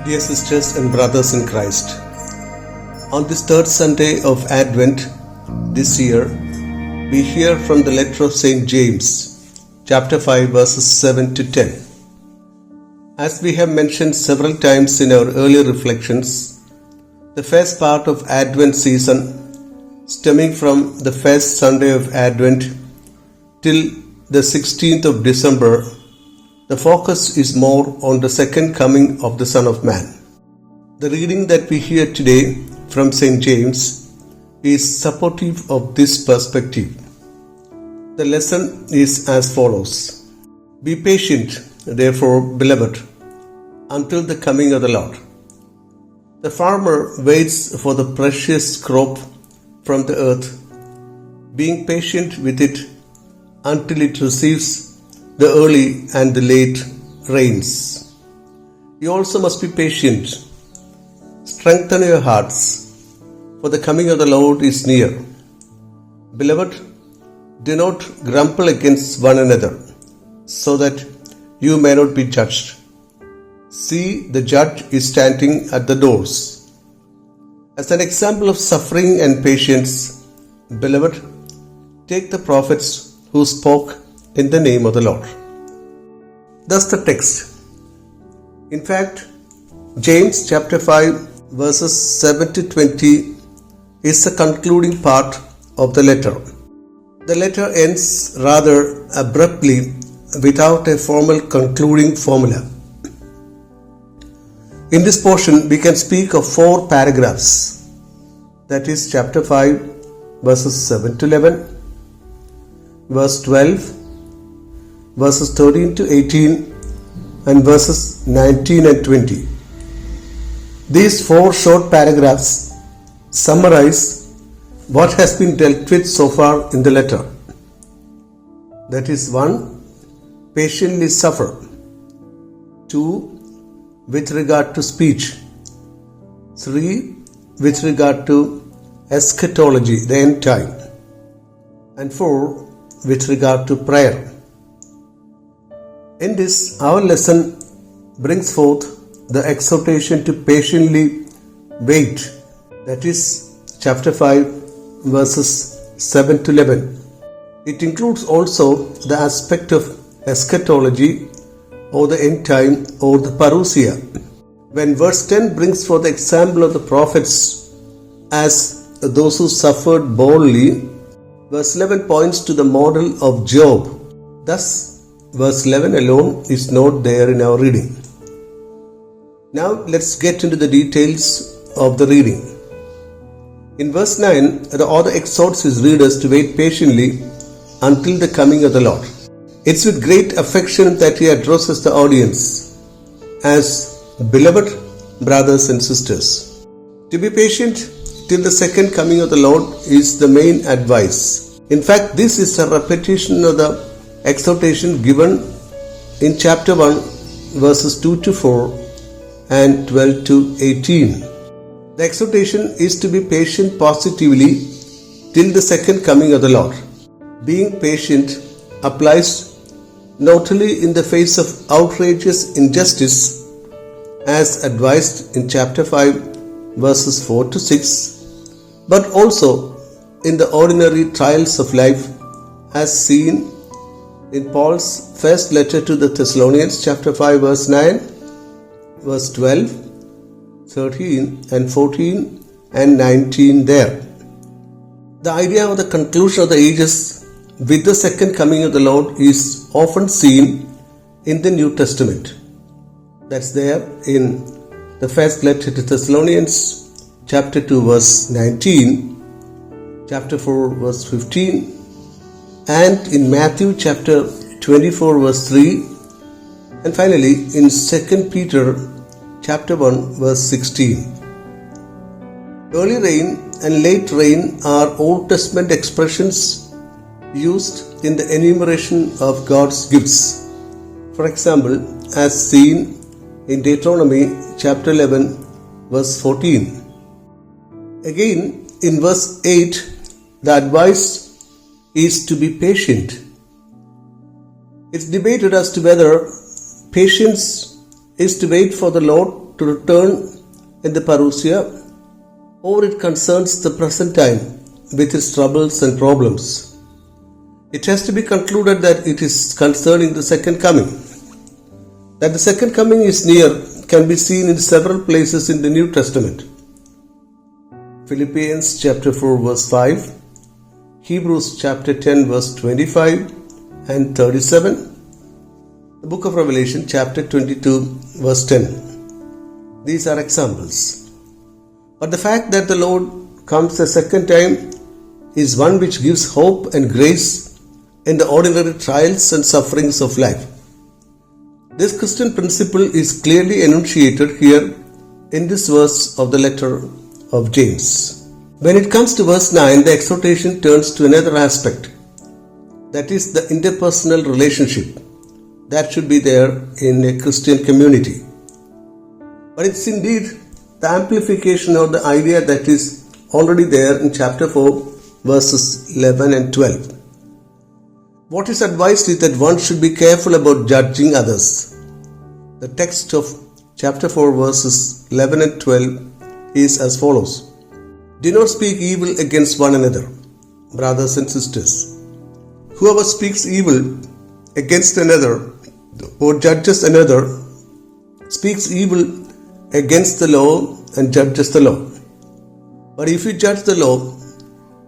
Dear sisters and brothers in Christ, on this third Sunday of Advent this year, we hear from the letter of St. James, chapter 5, verses 7 to 10. As we have mentioned several times in our earlier reflections, the first part of Advent season, stemming from the first Sunday of Advent till the 16th of December, the focus is more on the second coming of the Son of Man. The reading that we hear today from St. James is supportive of this perspective. The lesson is as follows. Be patient, therefore, beloved, until the coming of the Lord. The farmer waits for the precious crop from the earth, being patient with it until it receives the early and the late rains. You also must be patient. Strengthen your hearts, for the coming of the Lord is near. Beloved, do not grumble against one another, so that you may not be judged. See, the judge is standing at the doors. As an example of suffering and patience, beloved, take the prophets who spoke in the name of the Lord. Thus the text. In fact, James chapter 5 verses 7 to 20 is the concluding part of the letter. The letter ends rather abruptly without a formal concluding formula. In this portion, we can speak of 4 paragraphs. That is chapter 5 verses 7 to 11, verse 12, verses 13 to 18 and verses 19 and 20. These 4 short paragraphs summarize what has been dealt with so far in the letter. That is 1. Patiently suffer. 2. With regard to speech. 3. With regard to eschatology, the end time. And 4. With regard to prayer. In this, our lesson brings forth the exhortation to patiently wait. That is chapter 5 verses 7 to 11. It includes also the aspect of eschatology or the end time or the parousia. When verse 10 brings forth the example of the prophets as those who suffered boldly, verse 11 points to the model of Job. Thus, verse 11 alone is not there in our reading. Now let's get into the details of the reading. In verse 9, the author exhorts his readers to wait patiently until the coming of the Lord. It's with great affection that he addresses the audience as beloved brothers and sisters. To be patient till the second coming of the Lord is the main advice. In fact, this is a repetition of the exhortation given in chapter 1 verses 2 to 4 and 12 to 18. The exhortation is to be patient positively till the second coming of the Lord. Being patient applies not only in the face of outrageous injustice as advised in chapter 5 verses 4 to 6, but also in the ordinary trials of life as seen in Paul's first letter to the Thessalonians, chapter 5, verse 9, verse 12, 13 and 14 and 19 there. The idea of the conclusion of the ages with the second coming of the Lord is often seen in the New Testament. That's there in the first letter to Thessalonians, chapter 2, verse 19, chapter 4, verse 15, and in Matthew chapter 24 verse 3, and finally in 2 Peter chapter 1 verse 16. Early rain and late rain are Old Testament expressions used in the enumeration of God's gifts. For example, as seen in Deuteronomy chapter 11 verse 14. Again in verse 8, the advice is to be patient. It's debated as to whether patience is to wait for the Lord to return in the parousia, or it concerns the present time with its troubles and problems. It has to be concluded that it is concerning the second coming. That the second coming is near can be seen in several places in the New Testament. Philippians chapter 4 verse 5, Hebrews chapter 10 verse 25 and 37, the book of Revelation chapter 22 verse 10. These are examples. But the fact that the Lord comes a second time is one which gives hope and grace in the ordinary trials and sufferings of life. This Christian principle is clearly enunciated here in this verse of the letter of James. When it comes to verse 9, the exhortation turns to another aspect, that is the interpersonal relationship that should be there in a Christian community. But it's indeed the amplification of the idea that is already there in chapter 4 verses 11 and 12. What is advised is that one should be careful about judging others. The text of chapter 4 verses 11 and 12 is as follows. Do not speak evil against one another, brothers and sisters. Whoever speaks evil against another or judges another speaks evil against the law and judges the law. But if you judge the law,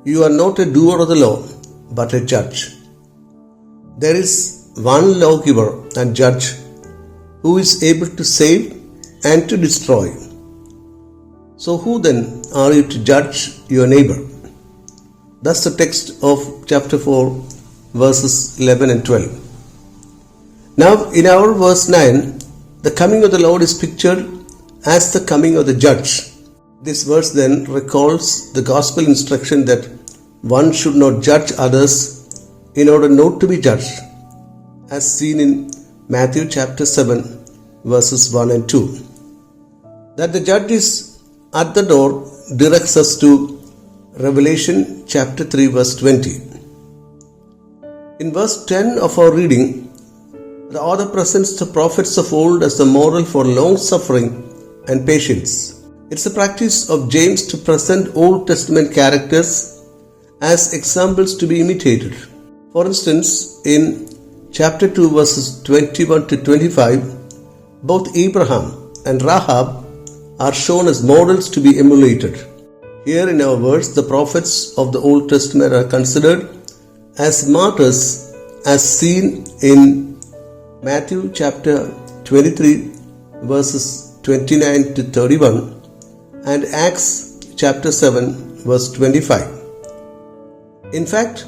you are not a doer of the law, but a judge. There is one lawgiver and judge who is able to save and to destroy. So who then are you to judge your neighbor? That's the text of chapter 4 verses 11 and 12. Now in our verse 9, the coming of the Lord is pictured as the coming of the judge. This verse then recalls the gospel instruction that one should not judge others in order not to be judged, as seen in Matthew chapter 7 verses 1 and 2. That the judge is at the door directs us to Revelation chapter 3 verse 20. In verse 10 of our reading, the author presents the prophets of old as the model for long suffering and patience. It's a practice of James to present Old Testament characters as examples to be imitated. For instance, in chapter 2 verses 21 to 25, both Abraham and Rahab are shown as models to be emulated. Here in our verse, the prophets of the Old Testament are considered as martyrs as seen in Matthew chapter 23 verses 29 to 31 and Acts chapter 7 verse 25. In fact,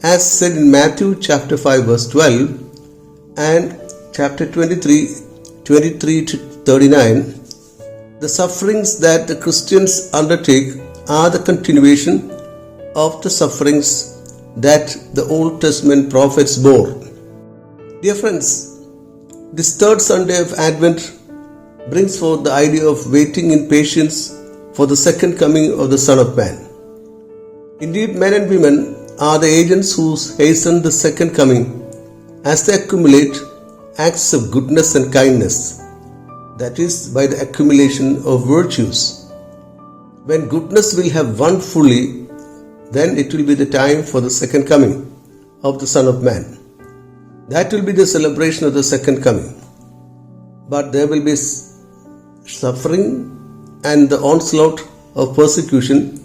as said in Matthew chapter 5 verse 12 and chapter 23 to 39, the sufferings that the Christians undertake are the continuation of the sufferings that the Old Testament prophets bore. Dear friends, this third Sunday of Advent brings forth the idea of waiting in patience for the second coming of the Son of Man. Indeed, men and women are the agents who hasten the second coming as they accumulate acts of goodness and kindness, that is, by the accumulation of virtues. When goodness will have won fully, then it will be the time for the second coming of the Son of Man. That will be the celebration of the second coming. But there will be suffering and the onslaught of persecution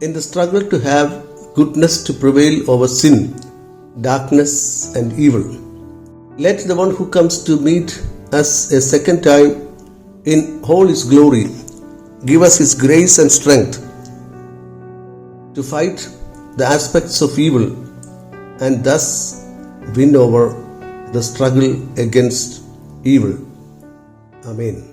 in the struggle to have goodness to prevail over sin, darkness, and evil. Let the one who comes to meet us a second time in all his glory give us his grace and strength to fight the aspects of evil and thus win over the struggle against evil. Amen.